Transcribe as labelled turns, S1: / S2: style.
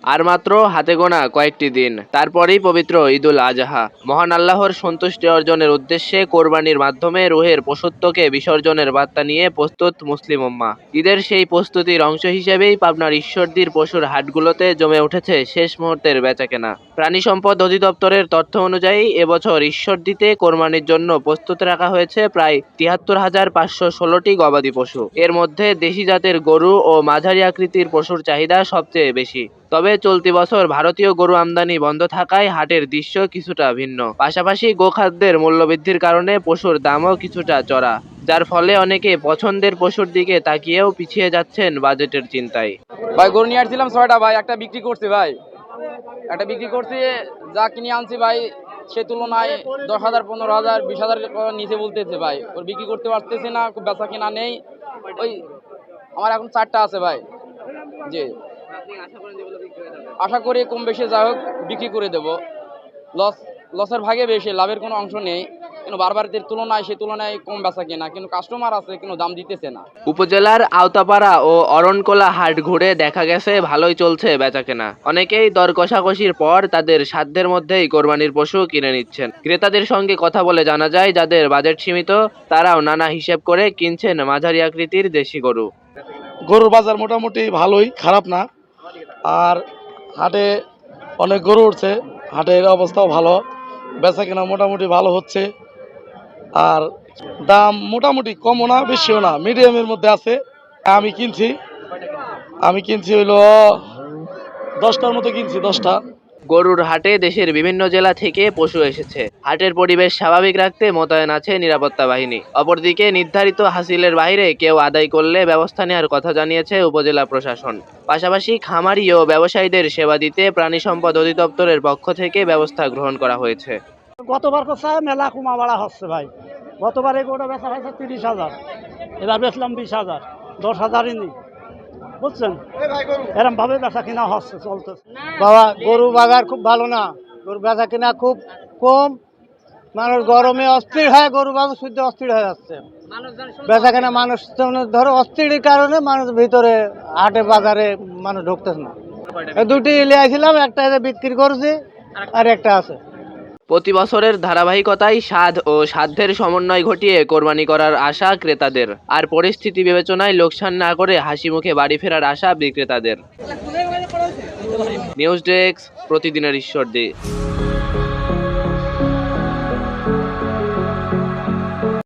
S1: আর মাত্র হাতে গোনা কয়েকটি দিন, তারপরেই পবিত্র ঈদুল আজহা। মহান আল্লাহর সন্তুষ্টি অর্জনের উদ্দেশ্যে কোরবানির মাধ্যমে রুহের পশুত্বকে বিসর্জনের বার্তা নিয়ে প্রস্তুত মুসলিম উম্মাহ। ঈদের সেই প্রস্তুতির অংশ হিসেবেই পাবনার ঈশ্বরদীর পশুর হাটগুলোতে জমে উঠেছে শেষ মুহূর্তের বেচাকেনা। প্রাণী সম্পদ অধিদপ্তরের তথ্য অনুযায়ী এবছর ঈশ্বরদীতে কোরবানির জন্য প্রস্তুত রাখা হয়েছে প্রায় ৭৩,৫১৬টি গবাদি পশু। এর মধ্যে দেশি জাতের গরু ও মাঝারি আকৃতির পশুর চাহিদা সবচেয়ে বেশি। তবে চলতি বছর ভারতীয় গরু আমদানি বন্ধ থাকায় হাটের দৃশ্য কিছুটা ভিন্ন। পাশাপাশি গোখাদ্যের মূল্যবৃদ্ধির কারণে পশুর দামও কিছুটা চড়া, যার ফলে অনেকে পছন্দের পশুর দিকে তাকিয়েও পিছিয়ে যাচ্ছেন বাজেটের চিন্তায়।
S2: ভাই গরু নিয়ে আসছিলাম ৬টা ভাই, একটা বিক্রি করছি ভাই, একটা বিক্রি করছি। যা কিনে আনছি ভাই সে তুলনায় ১০,০০০, ১৫,০০০, ২০,০০০ নিচে বলতেছে ভাই। ওর বিক্রি করতে পারতেছি না, খুব বেচা কিনা নেই। ওই আমার এখন 4টা আছে ভাই। জি, আশা করি কম বেশি যা হোক বিক্রি করে দেবো। লসের ভাগে বেশি, লাভের কোনো অংশ নেই। কিন্তু বারবারের তুলনায় সে তুলনায় কম বেচা কিনা, কিন্তু কাস্টমার আছে কিন্তু দাম দিতেছে না।
S1: উপজেলার আওতাপাড়া ও অরণকোলা হাট ঘুরে দেখা গেছে ভালোই চলছে বেচাকেনা। অনেকেই দর কষাকষির পর তাদের সাধ্যের মধ্যেই কোরবানির পশু কিনে নিচ্ছেন। ক্রেতাদের সঙ্গে কথা বলে জানা যায়, যাদের বাজেট সীমিত তারাও নানা হিসেব করে কিনছেন মাঝারি আকৃতির দেশি গরু।
S3: গরুর বাজার মোটামুটি ভালোই, খারাপ না। আর হাটে অনেক গরু উঠছে, হাটের অবস্থাও ভালো, বেচা কেনা মোটামুটি ভালো হচ্ছে। আর দাম মোটামুটি কমও না বেশিও না, মিডিয়ামের মধ্যে আছে। আমি কিনছি হইলো 10টার মতো কিনছি, 10টা।
S1: গরুর হাটে দেশের বিভিন্ন জেলা থেকে পশু এসেছে। হাটের পরিবেশ স্বাভাবিক রাখতে মোতায়েন আছে নিরাপত্তা বাহিনী। অপরদিকে নির্ধারিত হাসিলের বাইরে কেউ আদায় করলে ব্যবস্থা নেওয়ার কথা জানিয়েছে উপজেলা প্রশাসন। পাশাপাশি খামারি ও ব্যবসায়ীদের সেবা দিতে প্রাণী সম্পদ অধিদপ্তরের পক্ষ থেকে ব্যবস্থা গ্রহণ করা হয়েছে।
S4: গতবার কোথায় মেলা কমা বাড়া হচ্ছে ভাই। গতবার এই গরুটা বেচা হয়েছে 30,000, এবার বেচলাম 20,000, 10,000ই নি, বুঝছেন। এরম ভাবে বেচা কিনা হচ্ছে, চলতেছে।
S5: বাবা গরু বাজার খুব ভালো না, গরু বেচা কিনা খুব কম। মানুষ গরমে অস্থির হয়, গরু বাজার শুদ্ধ অস্থির হয়ে যাচ্ছে। বেচা কিনা মানুষ ধরো অস্থিরের কারণে মানুষ ভিতরে হাটে বাজারে মানুষ ঢুকতেছে না। দুটি নিয়ে আসছিলাম, একটা বিক্রি করছি আর একটা আছে।
S1: প্রতি বছরের ধারাবাহিকতায় স্বাদ ও সাধ্যের সমন্বয় ঘটিয়ে কোরবানি করার আশা ক্রেতাদের, আর পরিস্থিতি বিবেচনায় লোকসান না করে হাসি মুখে বাড়ি ফেরার আশা বিক্রেতাদের। নিউজ ডেস্ক, প্রতিদিনের ঈশ্বরদী।